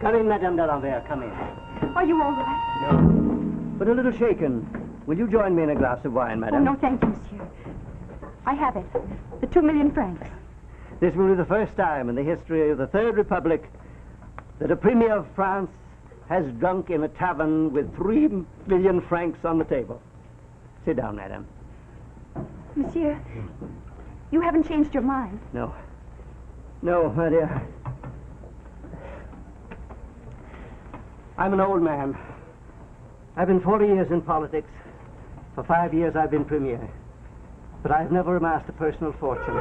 Come in, Madame d'Alembert, come in. Are you all right? No, but a little shaken. Will you join me in a glass of wine, Madame? Oh, no, thank you, monsieur. I have it. The 2 million francs. This will be the first time in the history of the Third Republic that a premier of France has drunk in a tavern with 3 million francs on the table. Sit down, Madame. Monsieur, you haven't changed your mind. No. No, my dear. I'm an old man. I've been 40 years in politics. For 5 years I've been premier. But I've never amassed a personal fortune.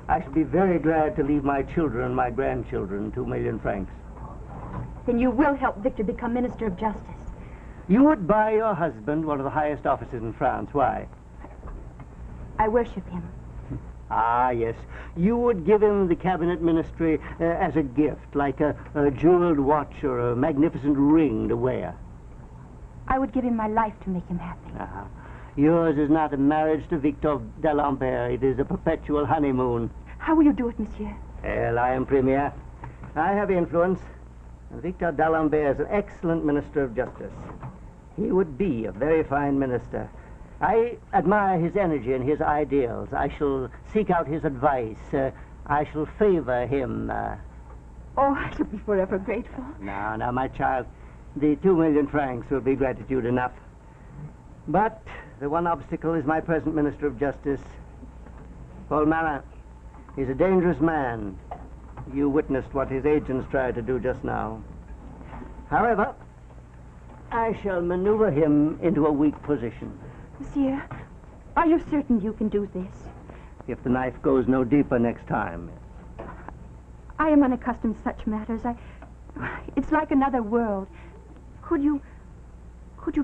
I should be very glad to leave my children and my grandchildren 2 million francs. Then you will help Victor become Minister of Justice. You would buy your husband one of the highest offices in France. Why? I worship him. Ah, yes. You would give him the cabinet ministry as a gift, like a jeweled watch or a magnificent ring to wear. I would give him my life to make him happy. Ah, yours is not a marriage to Victor d'Alembert. It is a perpetual honeymoon. How will you do it, monsieur? Well, I am premier. I have influence. And Victor d'Alembert is an excellent minister of justice. He would be a very fine minister. I admire his energy and his ideals. I shall seek out his advice. I shall favor him. Oh, I shall be forever grateful. Now, my child, the 2 million francs will be gratitude enough. But the one obstacle is my present Minister of Justice, Paul Marin. He's a dangerous man. You witnessed what his agents tried to do just now. However, I shall maneuver him into a weak position. Monsieur, are you certain you can do this? If the knife goes no deeper next time. I am unaccustomed to such matters. It's like another world. Could you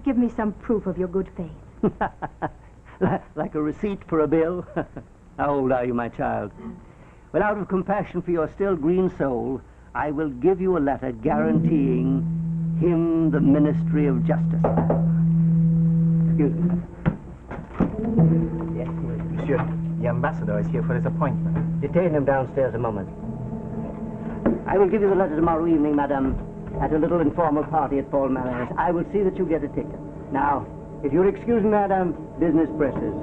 give me some proof of your good faith? Like a receipt for a bill? How old are you, my child? Well, out of compassion for your still green soul, I will give you a letter guaranteeing him the Ministry of Justice. Excuse me. Yes, Monsieur, the ambassador is here for his appointment. Detain him downstairs a moment. I will give you the letter tomorrow evening, madame, at a little informal party at Paul Marin's. I will see that you get a ticket. Now, if you'll excuse me, madame, business presses.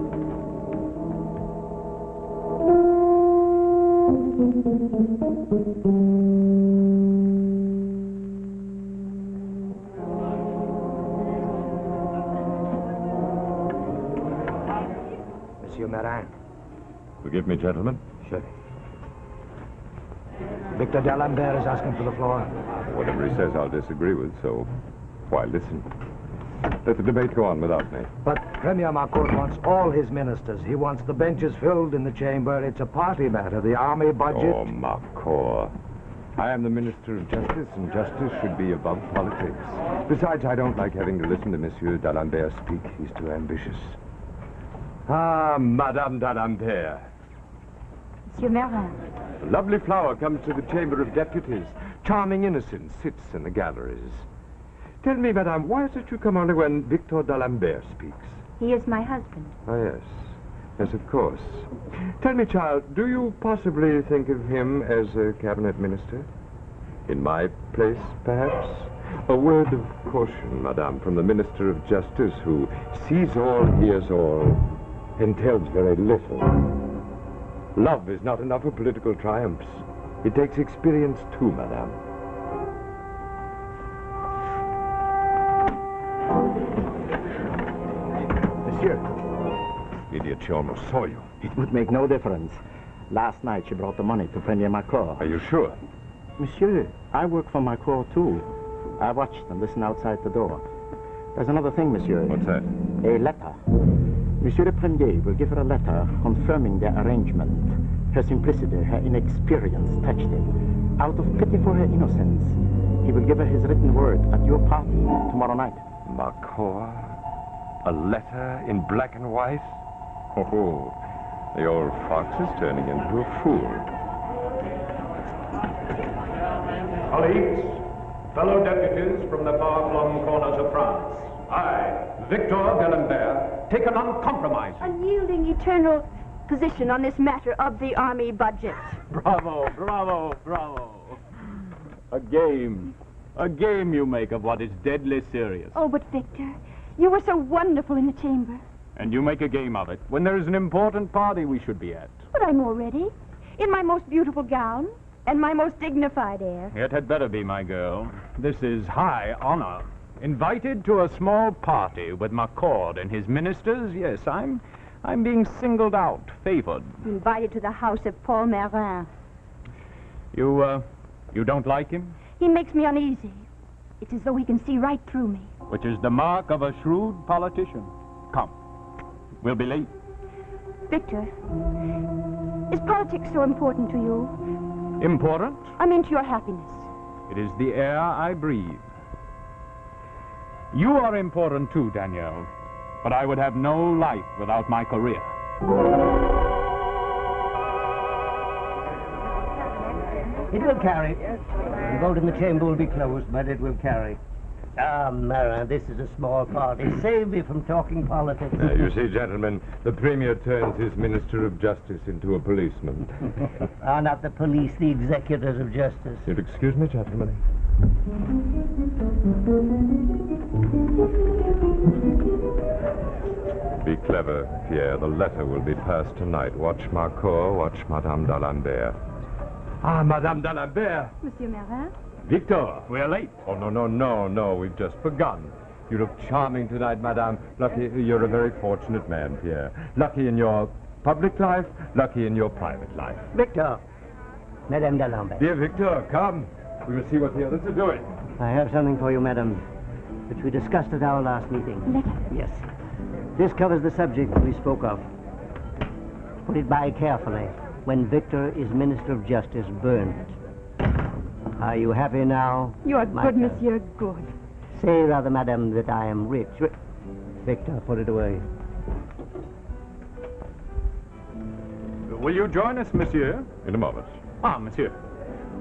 Monsieur Marin. Forgive me, gentlemen. Sure. Victor d'Alembert is asking for the floor. Whatever he says, I'll disagree with, so why listen? Let the debate go on without me. But Premier Marcourt wants all his ministers. He wants the benches filled in the chamber. It's a party matter, the army budget. Oh, Marcourt. I am the Minister of Justice, and justice should be above politics. Besides, I don't like having to listen to Monsieur d'Alembert speak. He's too ambitious. Ah, Madame d'Alembert. Monsieur Marin. A lovely flower comes to the Chamber of Deputies. Charming innocence sits in the galleries. Tell me, madame, why is it you come only when Victor d'Alembert speaks? He is my husband. Oh, yes. Yes, of course. Tell me, child, do you possibly think of him as a cabinet minister? In my place, perhaps? A word of caution, madame, from the Minister of Justice, who sees all, hears all, and tells very little. Love is not enough for political triumphs. It takes experience, too, madame. Monsieur, Idiot, she almost saw you. it would make no difference. Last night she brought the money to Premier Macor. Are you sure? Monsieur, I work for Macor, too. I watched and listened outside the door. There's another thing, monsieur. What's that? A letter. Monsieur le Premier will give her a letter confirming their arrangement. Her simplicity, her inexperience touched him. Out of pity for her innocence, he will give her his written word at your party tomorrow night. Macor? A letter in black and white? Oh, the old fox is turning into a fool. Colleagues, fellow deputies from the far-flung corners of France, I, Victor D'Alembert, take an uncompromising... Unyielding, eternal position on this matter of the army budget. Bravo, bravo, bravo. A game. A game you make of what is deadly serious. Oh, but Victor, you were so wonderful in the chamber. And you make a game of it when there is an important party we should be at. But I'm all ready. In my most beautiful gown and my most dignified air. It had better be, my girl. This is high honor. Invited to a small party with Macor and his ministers, yes, I'm being singled out, favored. Invited to the house of Paul Marin. You don't like him? He makes me uneasy. It's as though he can see right through me. Which is the mark of a shrewd politician. Come. We'll be late. Victor, is politics so important to you? Important? I mean to your happiness. It is the air I breathe. You are important too, Danielle. But I would have no life without my career. It will carry. The vote in the chamber will be closed, but it will carry. Ah, Marin, this is a small party. Save me from talking politics. You see, gentlemen, the Premier turns his Minister of Justice into a policeman. Ah, not the police, the executors of justice. You'll excuse me, gentlemen. Be clever, Pierre. The letter will be passed tonight. Watch Macor, watch Madame D'Alembert. Ah, Madame D'Alembert! Monsieur Marin? Victor, we're late. Oh, no. We've just begun. You look charming tonight, Madame. Lucky you're a very fortunate man, Pierre. Lucky in your public life, lucky in your private life. Victor, Madame D'Alembert. Dear Victor, come. We will see what the others are doing. I have something for you, madam, which we discussed at our last meeting. Letter? Yes. This covers the subject we spoke of. Put it by carefully. When Victor is Minister of Justice, burned. Are you happy now? You are my good, child? monsieur, good. Say rather, madam, that I am rich. Victor, put it away. Will you join us, monsieur? In a moment. Ah, monsieur.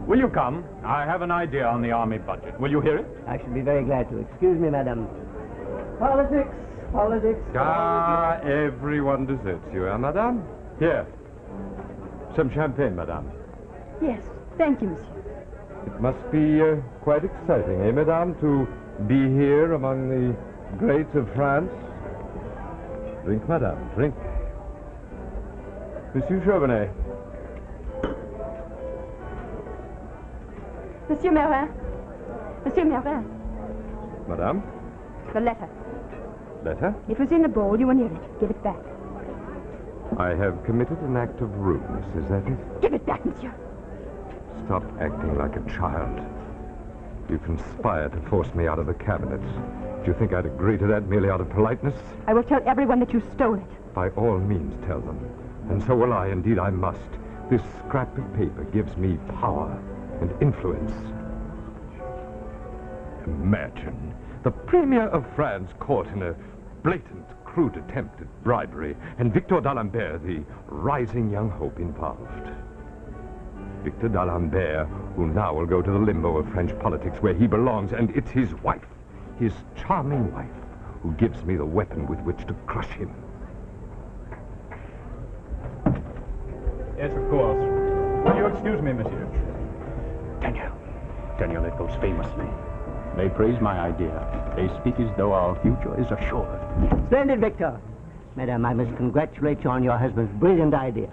Will you come? I have an idea on the army budget. Will you hear it? I should be very glad to. Excuse me, madam. Politics. Ah, everyone deserts you, eh, madame? Here. Some champagne, madame. Yes, thank you, monsieur. It must be quite exciting, eh, madame, to be here among the greats of France. Drink, madame, drink. Monsieur Chauvenet. Monsieur Marin. Monsieur Marin. Madame? The letter. Letter? It was in the bowl. You were near it. Give it back. I have committed an act of rudeness, is that it? Give it back, monsieur. Stop acting like a child. You conspired to force me out of the cabinet. Do you think I'd agree to that merely out of politeness? I will tell everyone that you stole it. By all means, tell them. And so will I. Indeed, I must. This scrap of paper gives me power and influence. Imagine the Premier of France caught in a blatant, crude attempt at bribery, and Victor D'Alembert, the rising young hope involved. Victor D'Alembert, who now will go to the limbo of French politics where he belongs, and it's his wife, his charming wife, who gives me the weapon with which to crush him. Yes, of course. Will you excuse me, monsieur? Daniel, it goes famously. They praise my idea. They speak as though our future is assured. Splendid, Victor. Madame, I must congratulate you on your husband's brilliant idea.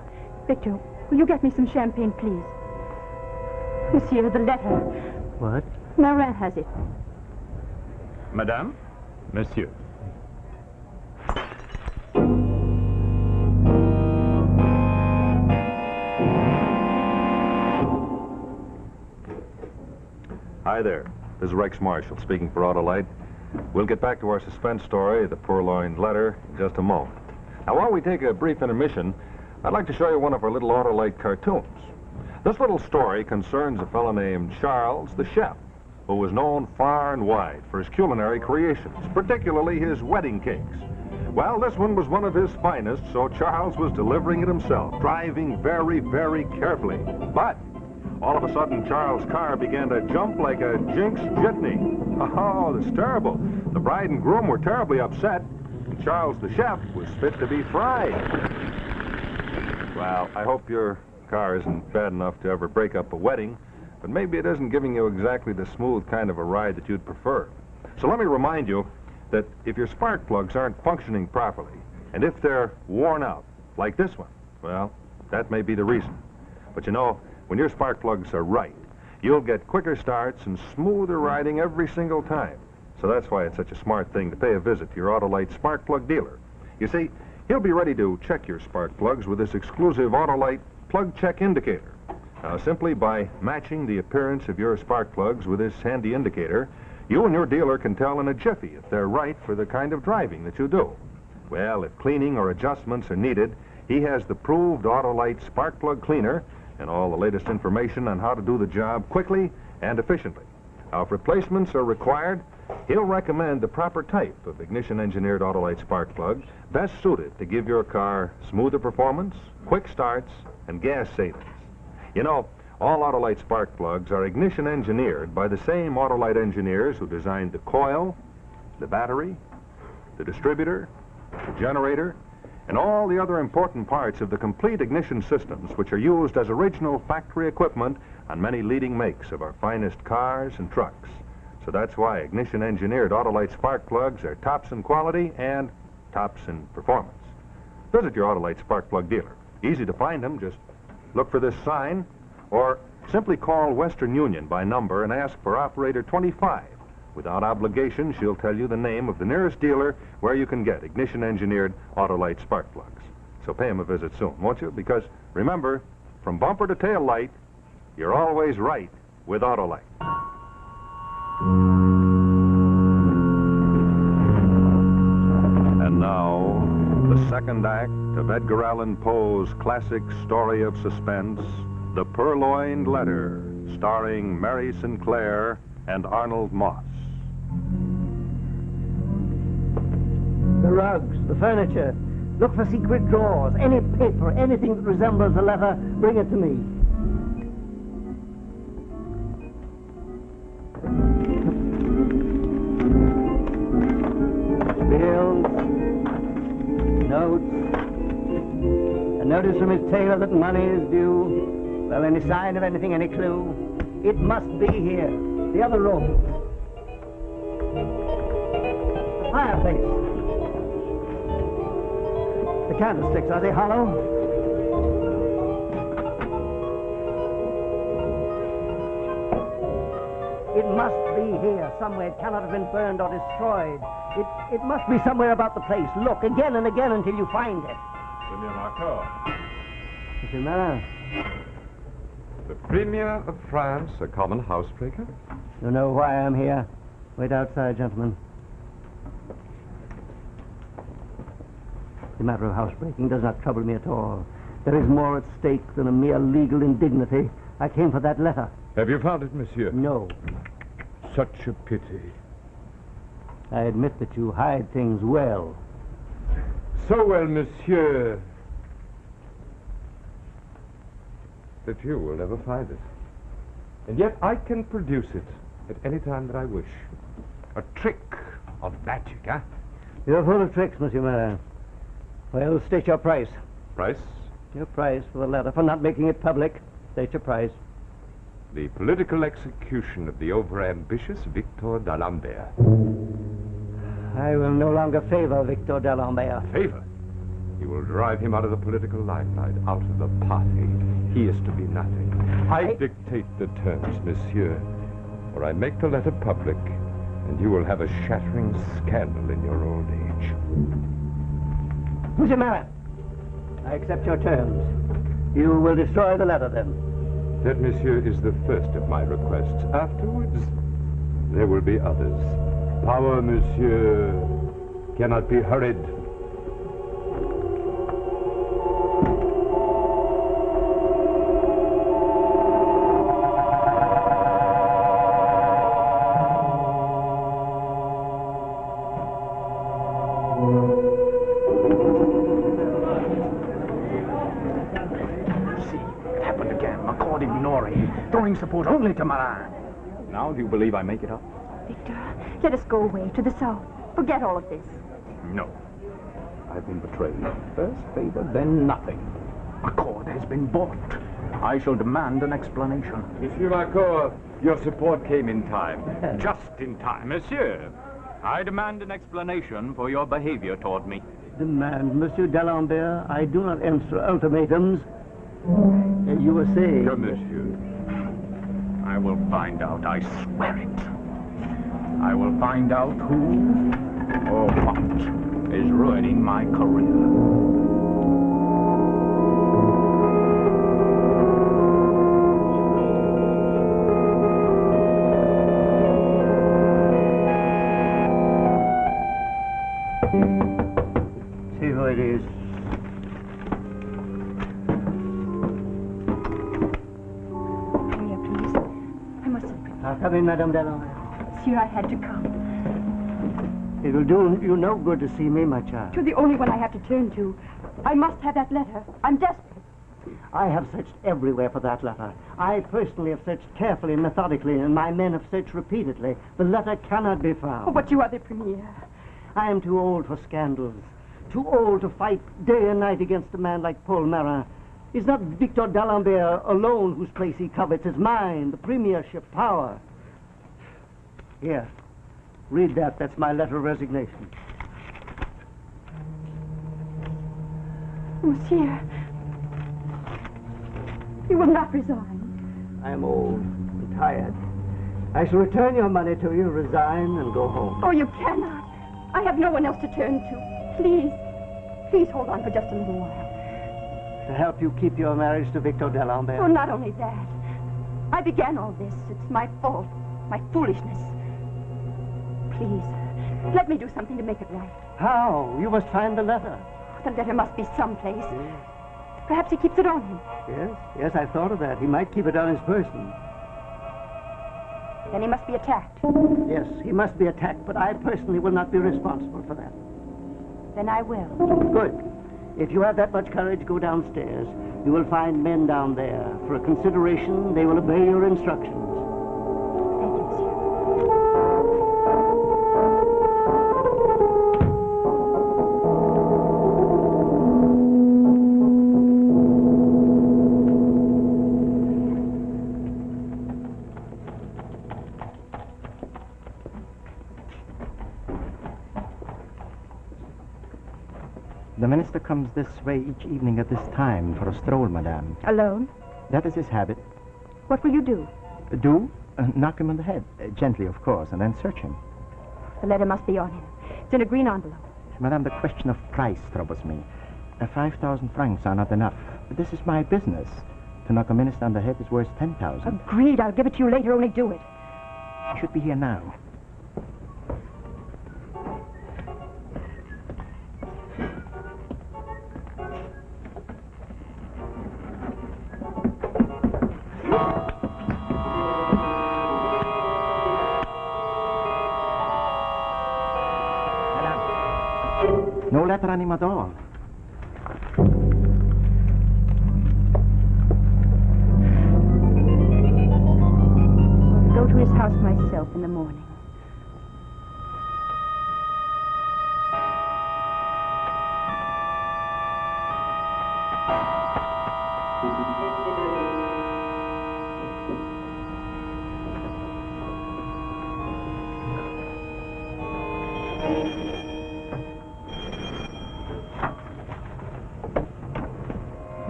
Victor, will you get me some champagne, please? Monsieur, the letter. What? Marin has it. Madame? Monsieur. Hi there. This is Rex Marshall speaking for Autolite. We'll get back to our suspense story, the Purloined letter, in just a moment. Now, while we take a brief intermission, I'd like to show you one of our little Autolite cartoons. This little story concerns a fellow named Charles the chef, who was known far and wide for his culinary creations, particularly his wedding cakes. Well, this one was one of his finest, so Charles was delivering it himself, driving very, very carefully. But all of a sudden, Charles' car began to jump like a jinx jitney. Oh, that's terrible. The bride and groom were terribly upset, and Charles the chef was fit to be fried. Well, I hope your car isn't bad enough to ever break up a wedding, but maybe it isn't giving you exactly the smooth kind of a ride that you'd prefer. So let me remind you that if your spark plugs aren't functioning properly, and if they're worn out, like this one, well, that may be the reason. But you know, when your spark plugs are right, you'll get quicker starts and smoother riding every single time. So that's why it's such a smart thing to pay a visit to your Autolite spark plug dealer. You see, he'll be ready to check your spark plugs with this exclusive Autolite plug check indicator. Now, simply by matching the appearance of your spark plugs with this handy indicator, you and your dealer can tell in a jiffy if they're right for the kind of driving that you do. Well, if cleaning or adjustments are needed, he has the proved Autolite spark plug cleaner and all the latest information on how to do the job quickly and efficiently. Now, if replacements are required, he'll recommend the proper type of ignition-engineered Autolite spark plug best suited to give your car smoother performance, quick starts, and gas savings. You know, all Autolite spark plugs are ignition-engineered by the same Autolite engineers who designed the coil, the battery, the distributor, the generator, and all the other important parts of the complete ignition systems which are used as original factory equipment on many leading makes of our finest cars and trucks. So that's why ignition-engineered Autolite spark plugs are tops in quality and tops in performance. Visit your Autolite spark plug dealer. Easy to find them. Just look for this sign, or simply call Western Union by number and ask for operator 25. Without obligation, she'll tell you the name of the nearest dealer where you can get ignition-engineered Autolite spark plugs. So pay him a visit soon, won't you? Because remember, from bumper to tail light, you're always right with Autolite. And now, the second act of Edgar Allan Poe's classic story of suspense, The Purloined Letter, starring Mary Sinclair and Arnold Moss. The rugs, the furniture. Look for secret drawers, any paper, anything that resembles a letter, bring it to me. Bills, notes, a notice from his tailor that money is due. Well, any sign of anything, any clue? It must be here, the other room. The fireplace. The candlesticks, are they hollow? It must be here somewhere. It cannot have been burned or destroyed. It must be somewhere about the place. Look again and again until you find it. Monsieur Marin. The Premier of France, a common housebreaker? You know why I'm here. Wait outside, gentlemen. The matter of housebreaking does not trouble me at all. There is more at stake than a mere legal indignity. I came for that letter. Have you found it, monsieur? No. Such a pity. I admit that you hide things well. So well, monsieur, that you will never find it. And yet I can produce it at any time that I wish. A trick of magic, huh? You're full of tricks, Monsieur Marin. Well, state your price. Price? Your prize for the letter, for not making it public. State your prize. The political execution of the overambitious Victor d'Alembert. I will no longer favor Victor d'Alembert. Favor? You will drive him out of the political limelight, out of the party. He is to be nothing. I dictate the terms, monsieur, or I make the letter public, and you will have a shattering scandal in your old age. Monsieur Marat, I accept your terms. You will destroy the letter, then. That, monsieur, is the first of my requests. Afterwards, there will be others. Power, monsieur, cannot be hurried. Throwing support only to Marat. Now, do you believe I make it up? Victor, let us go away to the south. Forget all of this. No. I've been betrayed. First favor, then nothing. Accord has been bought. I shall demand an explanation. Monsieur Marcourt, your support came in time. Just in time. Monsieur, I demand an explanation for your behavior toward me. Demand, Monsieur d'Alembert. I do not answer ultimatums. You were saying... No, monsieur. I will find out, I swear it. I will find out who or what is ruining my career. See who it is. Come in, Madame d'Alembert. Monsieur, I had to come. It will do you no good to see me, my child. You're the only one I have to turn to. I must have that letter. I'm desperate. I have searched everywhere for that letter. I personally have searched carefully and methodically, and my men have searched repeatedly. The letter cannot be found. Oh, but you are the premier. I am too old for scandals. Too old to fight day and night against a man like Paul Marat. It's not Victor d'Alembert alone whose place he covets. It's mine, the premiership power. Here, read that. That's my letter of resignation. Monsieur, you will not resign. I am old and tired. I shall return your money to you, resign, and go home. Oh, you cannot. I have no one else to turn to. Please hold on for just a little while. To help you keep your marriage to Victor d'Alembert? Oh, not only that. I began all this. It's my fault, my foolishness. Please, let me do something to make it right. How? You must find the letter. The letter must be someplace. Perhaps he keeps it on him. Yes, I thought of that. He might keep it on his person. Then he must be attacked. Yes, he must be attacked, but I personally will not be responsible for that. Then I will. Good. If you have that much courage, go downstairs. You will find men down there. For a consideration, they will obey your instructions. Thank you, monsieur. The minister comes this way each evening at this time for a stroll, madame. Alone? That is his habit. What will you do? Do? Knock him on the head. Gently, of course, and then search him. The letter must be on him. It's in a green envelope. Madame, the question of price troubles me. 5,000 francs are not enough. This is my business. To knock a minister on the head is worth 10,000. Agreed. I'll give it to you later. Only do it. He should be here now. No letter on him at all. I'll go to his house myself in the morning.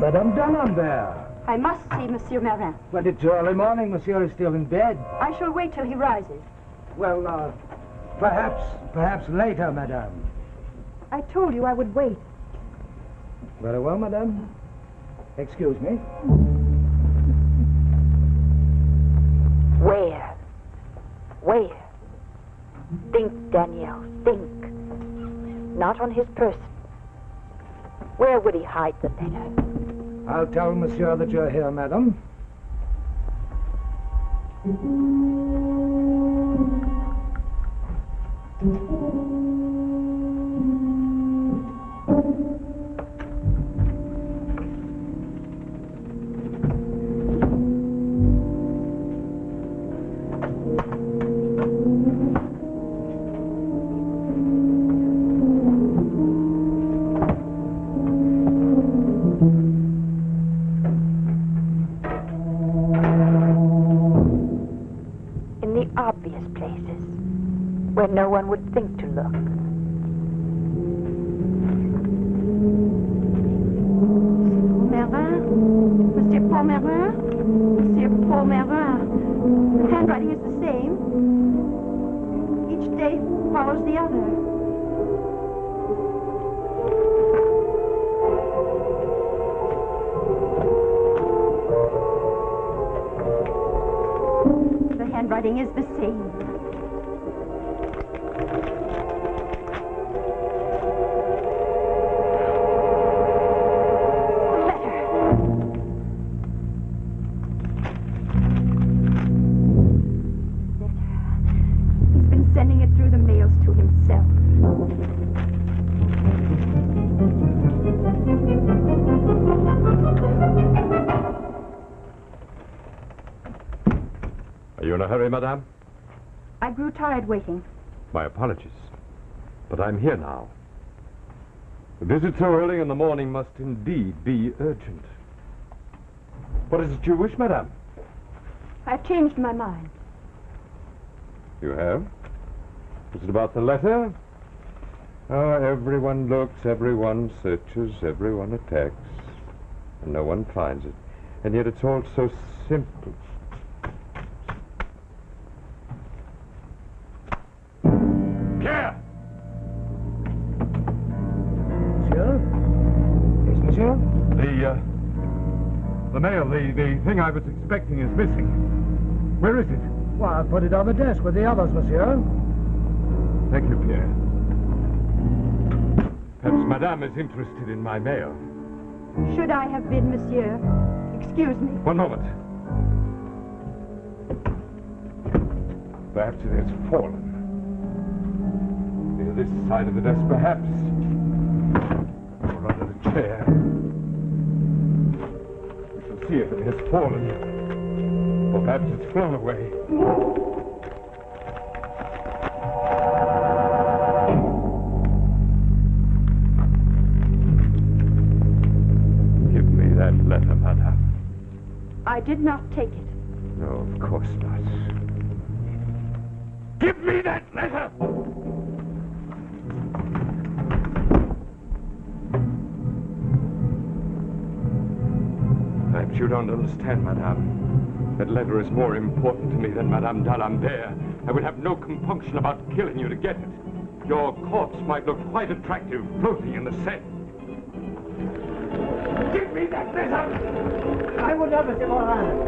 Madame D'Alembert. I must see Monsieur Marin. But it's early morning. Monsieur is still in bed. I shall wait till he rises. Well, perhaps later, madame. I told you I would wait. Very well, madame. Excuse me. Where? Where? Think, Danielle, think. Not on his person. Where would he hide the letter? I'll tell monsieur that you're here, madam. Obvious places where no one would think to look. Monsieur Paul Marin? Monsieur Paul Marin. The handwriting is the same. Each day follows the other. Handwriting is the same. He's been sending it through the mails to himself. Are you in a hurry, madame? I grew tired waiting. My apologies. But I'm here now. A visit so early in the morning must indeed be urgent. What is it you wish, madame? I've changed my mind. You have? Is it about the letter? Oh, everyone looks, everyone searches, everyone attacks, and no one finds it. And yet it's all so simple. Pierre! Monsieur? Yes, monsieur? The mail, the thing I was expecting is missing. Where is it? Well, I put it on the desk with the others, monsieur. Thank you, Pierre. Perhaps Madame is interested in my mail. Should I have been, monsieur? Excuse me. One moment. Perhaps it has fallen. Near this side of the desk, perhaps. Or under the chair. We shall see if it has fallen. Or perhaps it's flown away. Give me that letter, madame. I did not take it. No, of course not. Give me that letter! Perhaps you don't understand, madame. That letter is more important to me than Madame d'Alembert. I would have no compunction about killing you to get it. Your corpse might look quite attractive floating in the Seine. Give me that letter! I will never, Monsieur Morin.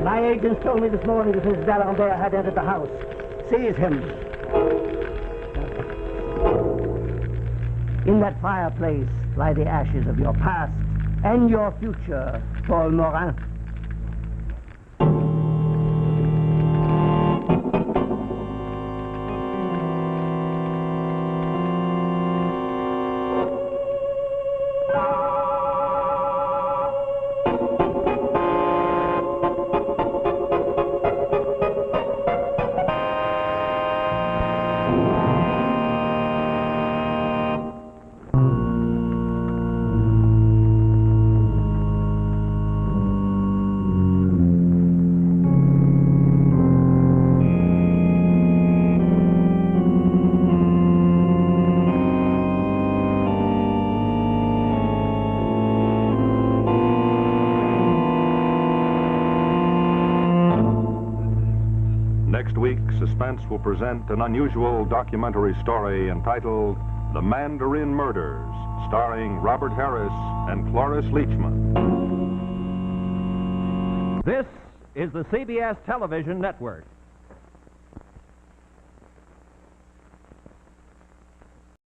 My agents told me this morning that Mrs. d'Alembert had entered the house. Seize him. In that fireplace lie the ashes of your past and your future, Paul Morin. Next week, Suspense will present an unusual documentary story entitled The Mandarin Murders, starring Robert Harris and Cloris Leachman. This is the CBS Television Network.